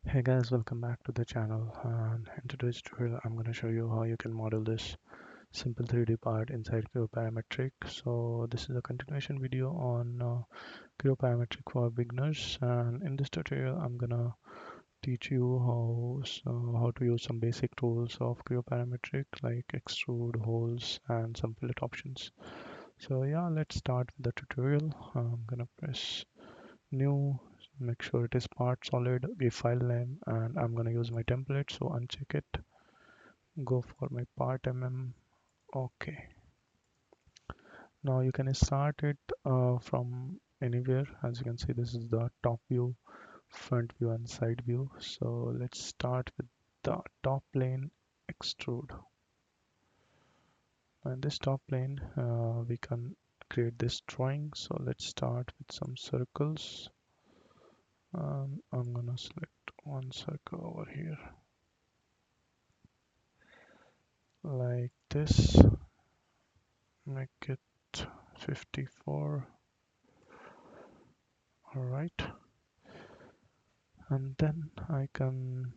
Hey guys, welcome back to the channel, and in today's tutorial I'm going to show you how you can model this simple 3D part inside Creo Parametric. So this is a continuation video on Creo Parametric for beginners, and in this tutorial I'm going to teach you how to use some basic tools of Creo Parametric like extrude, holes, and some fillet options. So yeah, let's start with the tutorial. I'm going to press new, make sure it is part solid, give file name, and I'm gonna use my template, so uncheck it, go for my part okay. Now you can start it from anywhere. As you can see, this is the top view, front view, and side view. So let's start with the top plane, extrude. And this top plane, we can create this drawing. So let's start with some circles. I'm gonna select one circle over here like this, make it 54. All right, and then I can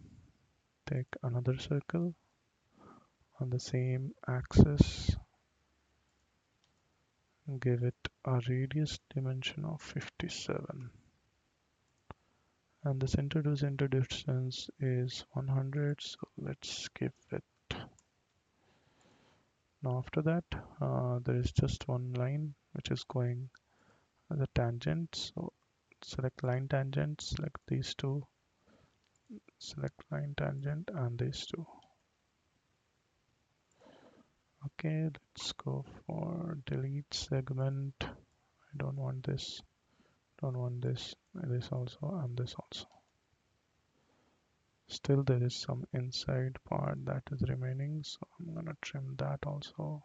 take another circle on the same axis, give it a radius dimension of 57, and the center to center distance is 100, so let's give it. Now after that, there is just one line which is going as a tangent, so select line tangent, select these two, select line tangent and these two. Okay, let's go for delete segment. I don't want this, don't want this, this also, and this also. Still there is some inside part that is remaining, so I'm gonna trim that also.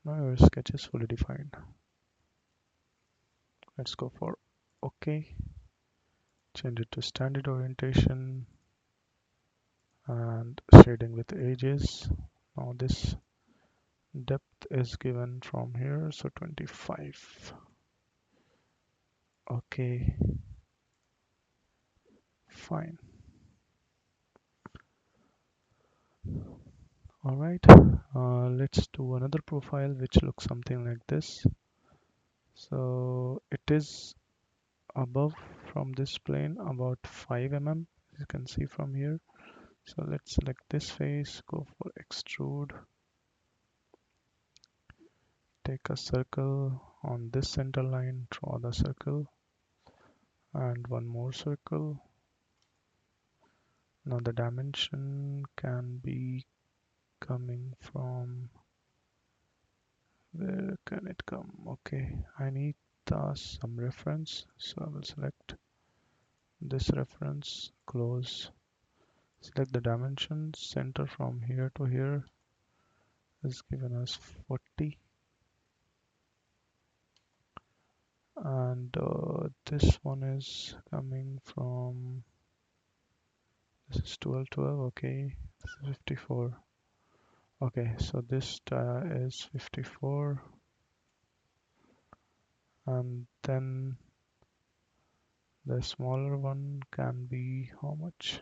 Now your sketch is fully defined. Let's go for OK, change it to standard orientation and shading with edges. Now this depth is given from here, so 25. Okay, fine. All right, let's do another profile which looks something like this. So it is above from this plane about 5 mm, as you can see from here. So let's select this face, go for extrude, take a circle on this center line, draw the circle, and one more circle. Now the dimension can be coming from, where can it come? Okay, I need some reference, so I will select this reference, close, select the dimension, center from here to here is given as 40, and this one is coming from, this is 1212. Okay, this is 54. Okay, so this is 54, and then the smaller one can be how much?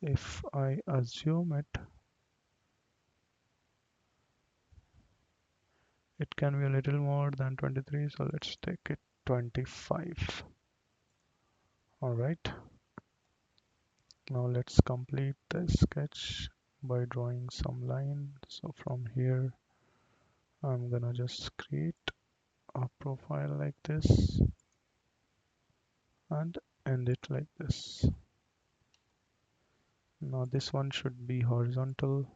If I assume it, it can be a little more than 23, so let's take it 25. All right, now let's complete the sketch by drawing some line. So from here I'm gonna just create a profile like this and end it like this. Now this one should be horizontal,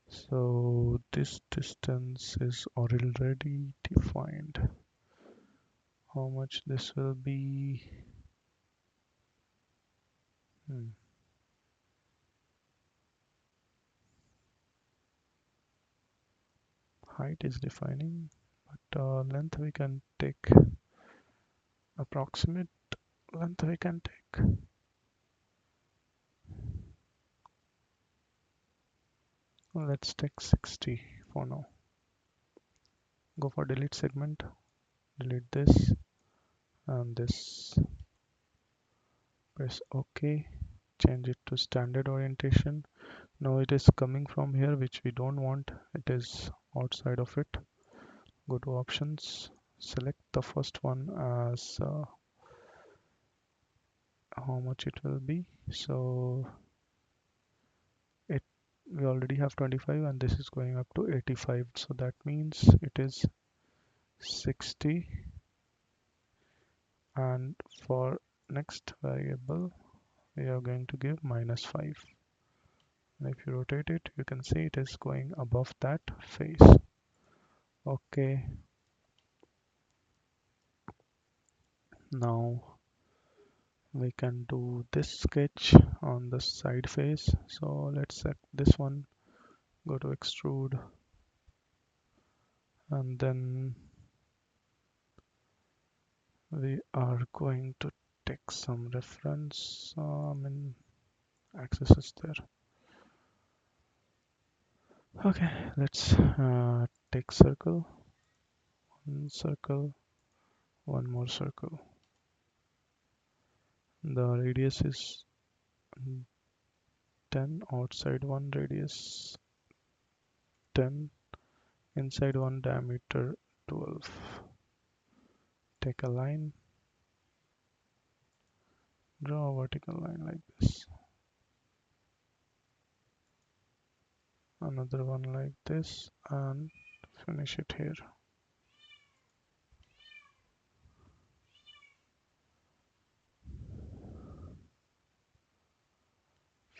so this distance is already defined. How much this will be? Height is defining, but length we can take, approximate length we can take. Let's take 60 for now. go for delete segment, delete this and this, press OK, change it to standard orientation. Now it is coming from here, which we don't want, it is outside of it. Go to options, select the first one as how much it will be. So it we already have 25 and this is going up to 85, so that means it is 60. And for next variable we are going to give -5, and if you rotate it you can see it is going above that face. Okay, now we can do this sketch on the side face. So let's set this one, go to extrude, and then we are going to take some reference. Axis is there. Okay, let's take circle, one more circle. The radius is 10, outside one radius 10, inside one diameter 12. Take a line, draw a vertical line like this, another one like this, and finish it here.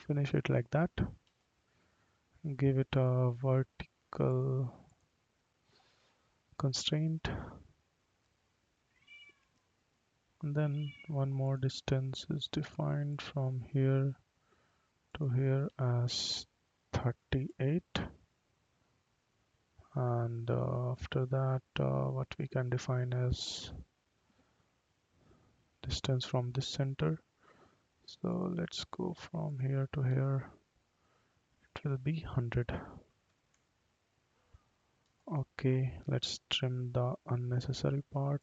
Finish it like that. Give it a vertical constraint, and then one more distance is defined from here to here as 38, and after that what we can define as distance from this center. So let's go from here to here, it will be 100. Okay, let's trim the unnecessary part.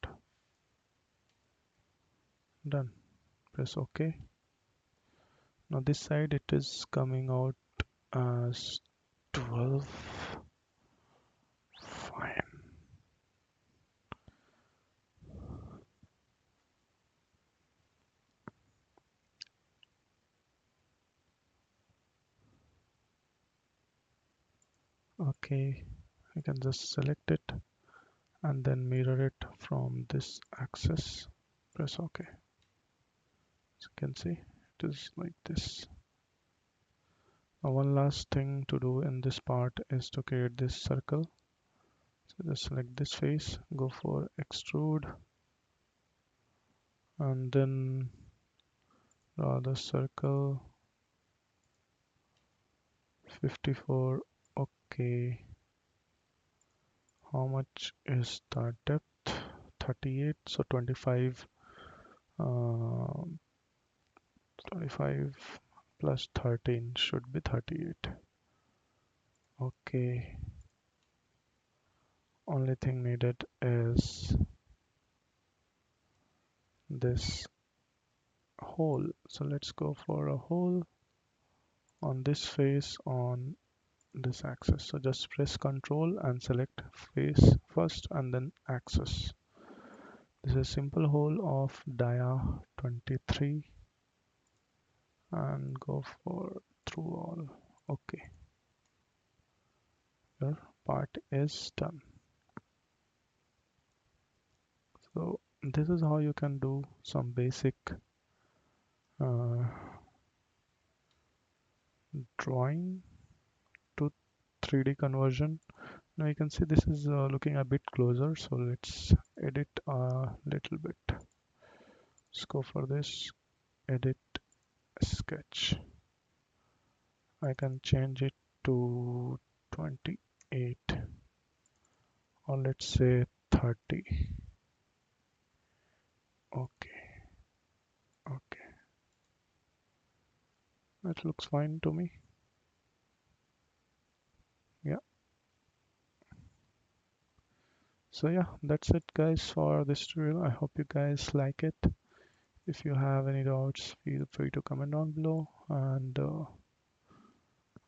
Done. Press OK. Now this side it is coming out as 12. Fine. Okay, I can just select it and then mirror it from this axis. Press OK. As you can see, it is like this. Now one last thing to do in this part is to create this circle. So just select this face, go for extrude, and then draw the circle. 54. Okay, how much is the depth? 38. So 25 25 plus 13 should be 38. Okay, only thing needed is this hole. So let's go for a hole on this face on this axis. So just press Ctrl and select face first and then axis. This is a simple hole of dia 23 and go for through all. Okay, your part is done. So this is how you can do some basic drawing to 3D conversion. Now you can see this is looking a bit closer, so let's edit a little bit. Let's go for this, edit sketch. I can change it to 28, or let's say 30. Okay, okay, that looks fine to me. Yeah, So yeah, that's it guys for this tutorial. I hope you guys like it. If you have any doubts, feel free to comment down below, and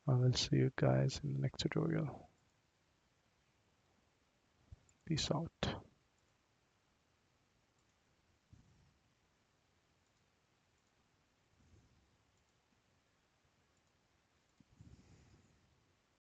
I will see you guys in the next tutorial. Peace out.